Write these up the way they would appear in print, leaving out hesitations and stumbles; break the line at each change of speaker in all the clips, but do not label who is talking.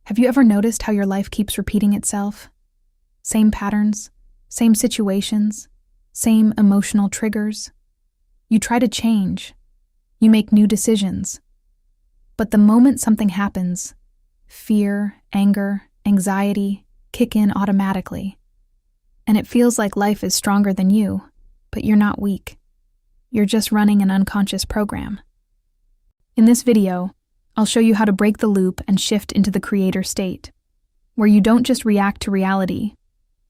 Have you ever noticed how your life keeps repeating itself? Same patterns, same situations, same emotional triggers. You try to change. You make new decisions. But the moment something happens, fear, anger, anxiety kick in automatically. And it feels like life is stronger than you, but you're not weak. You're just running an unconscious program. In this video, I'll show you how to break the loop and shift into the creator state, where you don't just react to reality,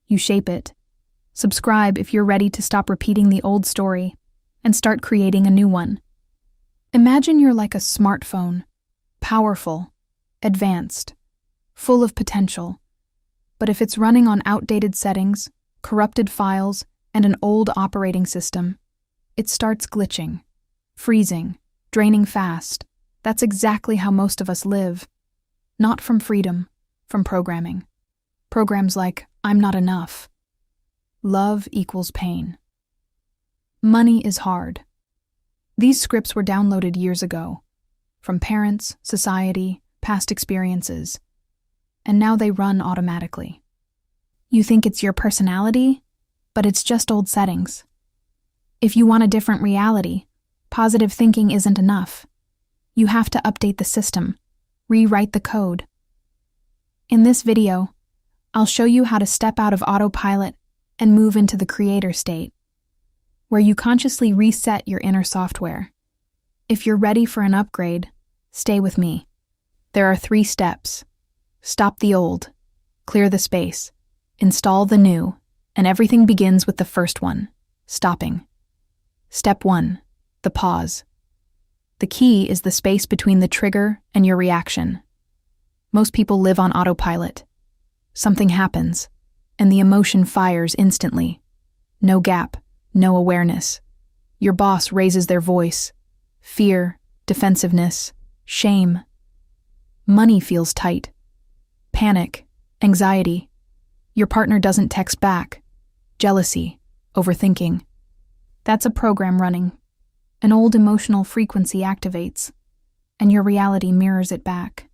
you shape it. Subscribe if you're ready to stop repeating the old story and start creating a new one. Imagine you're like a smartphone, powerful, advanced, full of potential. But if it's running on outdated settings, corrupted files, and an old operating system, it starts glitching, freezing, draining fast. That's exactly how most of us live. Not from freedom, from programming. Programs like, I'm not enough. Love equals pain. Money is hard. These scripts were downloaded years ago, from parents, society, past experiences, and now they run automatically. You think it's your personality, but it's just old settings. If you want a different reality, positive thinking isn't enough. You have to update the system, rewrite the code. In this video, I'll show you how to step out of autopilot and move into the creator state, where you consciously reset your inner software. If you're ready for an upgrade, stay with me. There are 3 steps. Stop the old, clear the space, install the new, and everything begins with the first one, stopping. Step 1, the pause. The key is the space between the trigger and your reaction. Most people live on autopilot. Something happens, and the emotion fires instantly. No gap, no awareness. Your boss raises their voice. Fear, defensiveness, shame. Money feels tight. Panic, anxiety. Your partner doesn't text back. Jealousy, overthinking. That's a program running. An old emotional frequency activates, and your reality mirrors it back.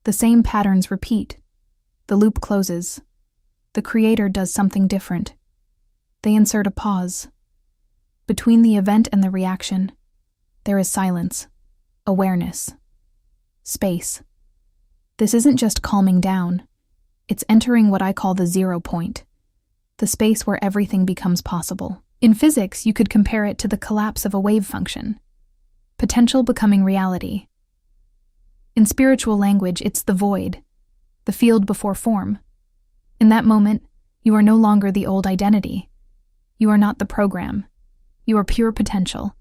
The same patterns repeat. The loop closes. The creator does something different. They insert a pause. Between the event and the reaction, there is silence, awareness, space. This isn't just calming down. It's entering what I call the 0 point, the space where everything becomes possible. In physics, you could compare it to the collapse of a wave function, potential becoming reality. In spiritual language, it's the void, the field before form. In that moment, you are no longer the old identity. You are not the program. You are pure potential,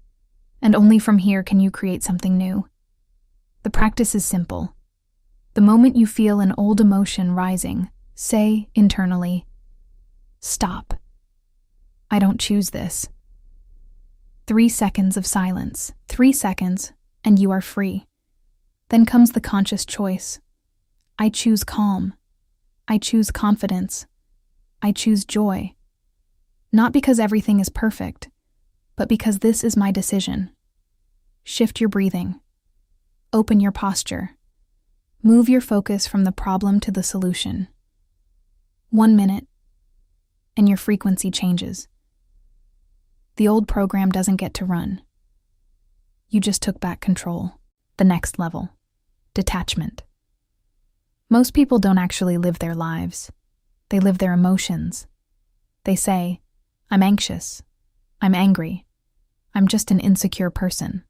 and only from here can you create something new. The practice is simple. The moment you feel an old emotion rising, say internally, stop. I don't choose this. 3 seconds of silence. 3 seconds, and you are free. Then comes the conscious choice. I choose calm. I choose confidence. I choose joy. Not because everything is perfect, but because this is my decision. Shift your breathing. Open your posture. Move your focus from the problem to the solution. 1 minute, and your frequency changes. The old program doesn't get to run. You just took back control. The next level, detachment. Most people don't actually live their lives. They live their emotions. They say, I'm anxious. I'm angry. I'm just an insecure person.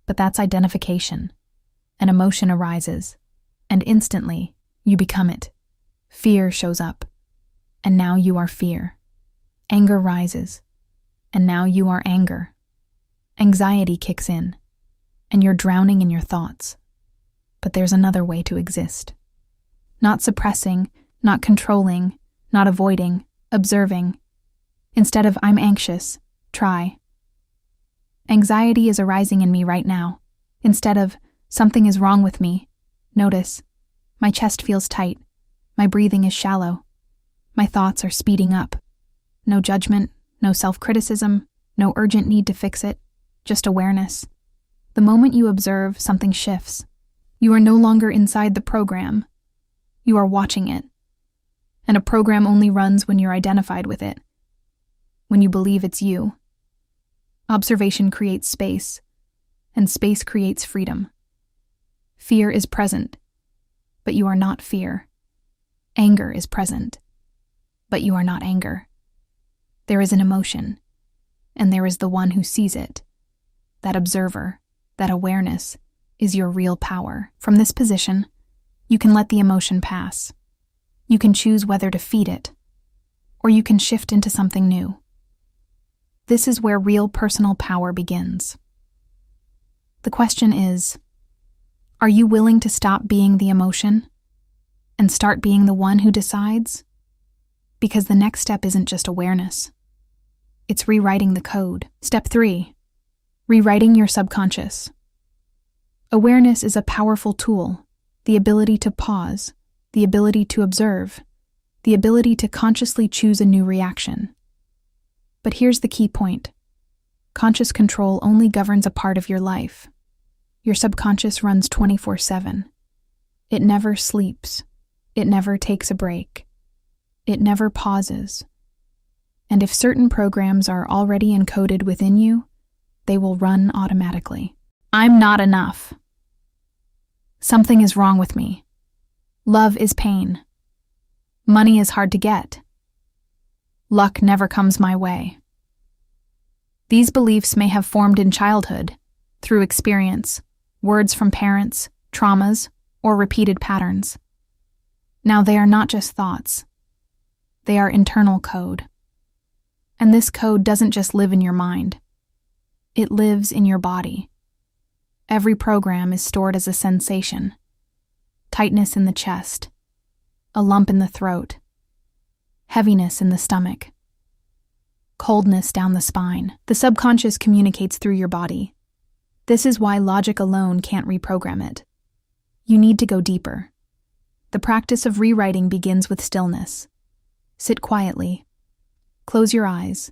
But that's identification. An emotion arises, and instantly, you become it. Fear shows up, and now you are fear. Anger rises, and now you are anger. Anxiety kicks in, and you're drowning in your thoughts. But there's another way to exist. Not suppressing, not controlling, not avoiding, observing. Instead of I'm anxious, try. Anxiety is arising in me right now. Instead of something is wrong with me, notice, my chest feels tight, my breathing is shallow, my thoughts are speeding up. No judgment, no self-criticism, no urgent need to fix it, just awareness. The moment you observe, something shifts. You are no longer inside the program, You are watching it. And a program only runs when you're identified with it, when you believe it's you. Observation creates space, and space creates freedom. Fear is present, but you are not fear. Anger is present, but you are not anger. There is an emotion, and there is the one who sees it. That observer, that awareness, is your real power. From this position, you can let the emotion pass. You can choose whether to feed it, or you can shift into something new. This is where real personal power begins. The question is, are you willing to stop being the emotion and start being the one who decides? Because the next step isn't just awareness. It's rewriting the code. Step 3, rewriting your subconscious. Awareness is a powerful tool, the ability to pause, the ability to observe, the ability to consciously choose a new reaction. But here's the key point. Conscious control only governs a part of your life. Your subconscious runs 24/7. It never sleeps. It never takes a break. It never pauses. And if certain programs are already encoded within you, they will run automatically. I'm not enough. Something is wrong with me. Love is pain. Money is hard to get. Luck never comes my way. These beliefs may have formed in childhood, through experience, words from parents, traumas, or repeated patterns. Now they are not just thoughts. They are internal code. And this code doesn't just live in your mind. It lives in your body. Every program is stored as a sensation. Tightness in the chest, a lump in the throat, heaviness in the stomach, coldness down the spine. The subconscious communicates through your body. This is why logic alone can't reprogram it. You need to go deeper. The practice of rewriting begins with stillness. Sit quietly. Close your eyes.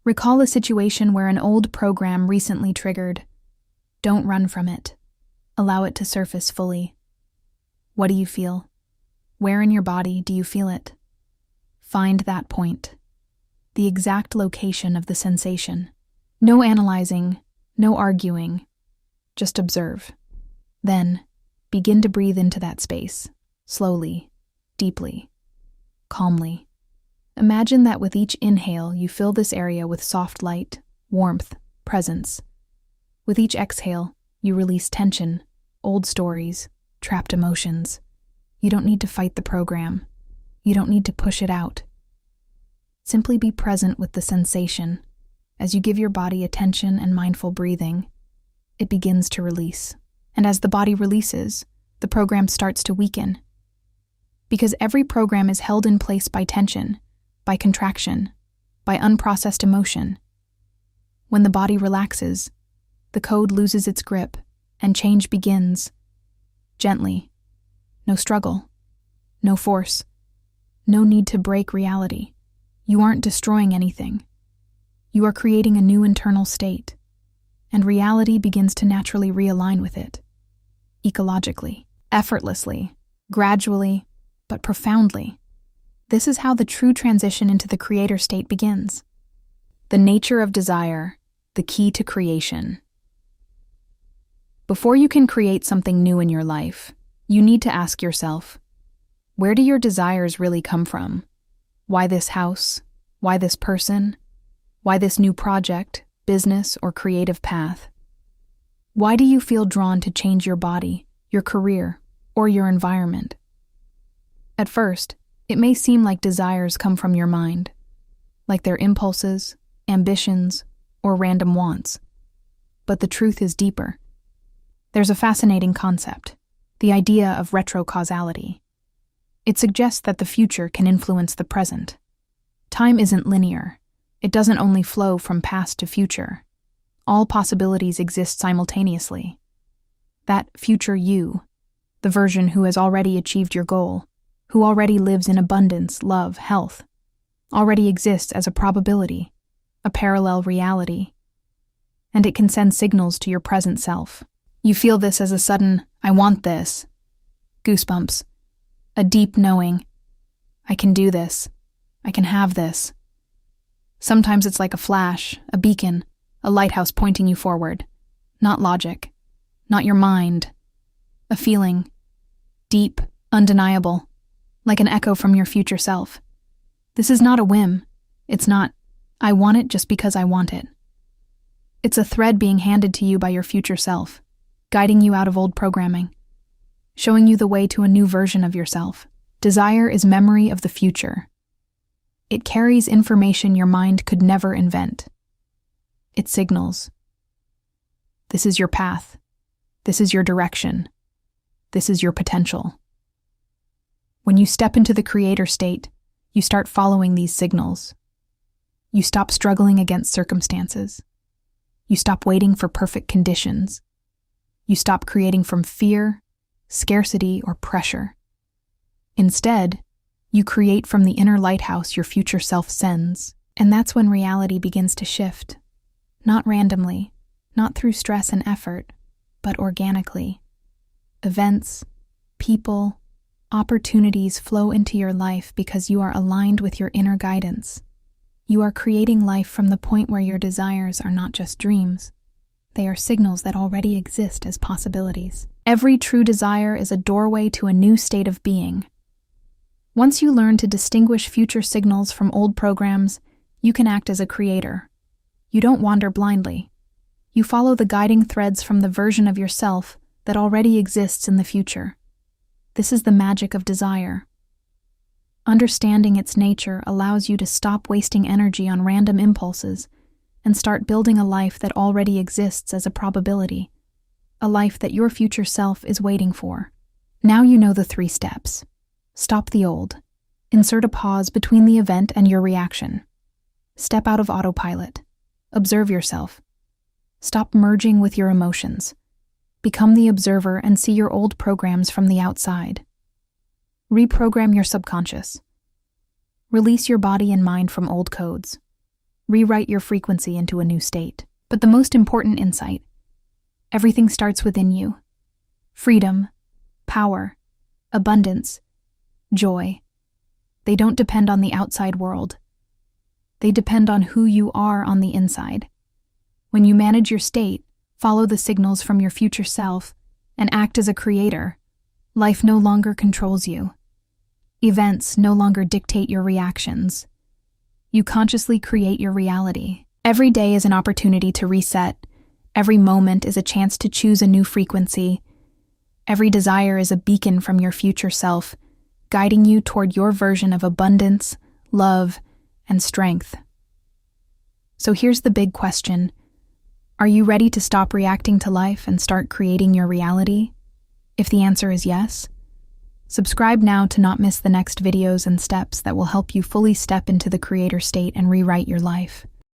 Recall a situation where an old program recently triggered. Don't run from it. Allow it to surface fully. What do you feel? Where in your body do you feel it? Find that point. The exact location of the sensation. No analyzing, no arguing. Just observe. Then, begin to breathe into that space. Slowly, deeply, calmly. Imagine that with each inhale, you fill this area with soft light, warmth, presence. With each exhale, you release tension, old stories, trapped emotions. You don't need to fight the program. You don't need to push it out. Simply be present with the sensation. As you give your body attention and mindful breathing, it begins to release. And as the body releases, the program starts to weaken. Because every program is held in place by tension, by contraction, by unprocessed emotion. When the body relaxes, the code loses its grip, and change begins. Gently. No struggle. No force. No need to break reality. You aren't destroying anything. You are creating a new internal state, and reality begins to naturally realign with it. Ecologically, effortlessly, gradually, but profoundly. This is how the true transition into the creator state begins. The nature of desire, the key to creation. Before you can create something new in your life, you need to ask yourself, where do your desires really come from? Why this house? Why this person? Why this new project, business, or creative path? Why do you feel drawn to change your body, your career, or your environment? At first, it may seem like desires come from your mind, like they're impulses, ambitions, or random wants. But the truth is deeper. There's a fascinating concept, the idea of retrocausality. It suggests that the future can influence the present. Time isn't linear. It doesn't only flow from past to future. All possibilities exist simultaneously. That future you, the version who has already achieved your goal, who already lives in abundance, love, health, already exists as a probability, a parallel reality. And it can send signals to your present self. You feel this as a sudden, I want this, goosebumps, a deep knowing. I can do this. I can have this. Sometimes it's like a flash, a beacon, a lighthouse pointing you forward. Not logic, not your mind. A feeling, deep, undeniable, like an echo from your future self. This is not a whim. It's not, I want it just because I want it. It's a thread being handed to you by your future self, guiding you out of old programming, showing you the way to a new version of yourself. Desire is memory of the future. It carries information your mind could never invent. It signals. This is your path. This is your direction. This is your potential. When you step into the creator state, you start following these signals. You stop struggling against circumstances. You stop waiting for perfect conditions. You stop creating from fear, scarcity, or pressure. Instead, you create from the inner lighthouse your future self sends, and that's when reality begins to shift. Not randomly, not through stress and effort, but organically. Events, people, opportunities flow into your life because you are aligned with your inner guidance. You are creating life from the point where your desires are not just dreams. They are signals that already exist as possibilities. Every true desire is a doorway to a new state of being. Once you learn to distinguish future signals from old programs, you can act as a creator. You don't wander blindly. You follow the guiding threads from the version of yourself that already exists in the future. This is the magic of desire. Understanding its nature allows you to stop wasting energy on random impulses and start building a life that already exists as a probability, a life that your future self is waiting for. Now you know the 3 steps. Stop the old. Insert a pause between the event and your reaction. Step out of autopilot. Observe yourself. Stop merging with your emotions. Become the observer and see your old programs from the outside. Reprogram your subconscious. Release your body and mind from old codes. Rewrite your frequency into a new state. But the most important insight: everything starts within you. Freedom, power, abundance, joy. They don't depend on the outside world. They depend on who you are on the inside. When you manage your state, follow the signals from your future self, and act as a creator, life no longer controls you. Events no longer dictate your reactions. You consciously create your reality. Every day is an opportunity to reset. Every moment is a chance to choose a new frequency. Every desire is a beacon from your future self, guiding you toward your version of abundance, love, and strength. So here's the big question. Are you ready to stop reacting to life and start creating your reality? If the answer is yes, subscribe now to not miss the next videos and steps that will help you fully step into the creator state and rewrite your life.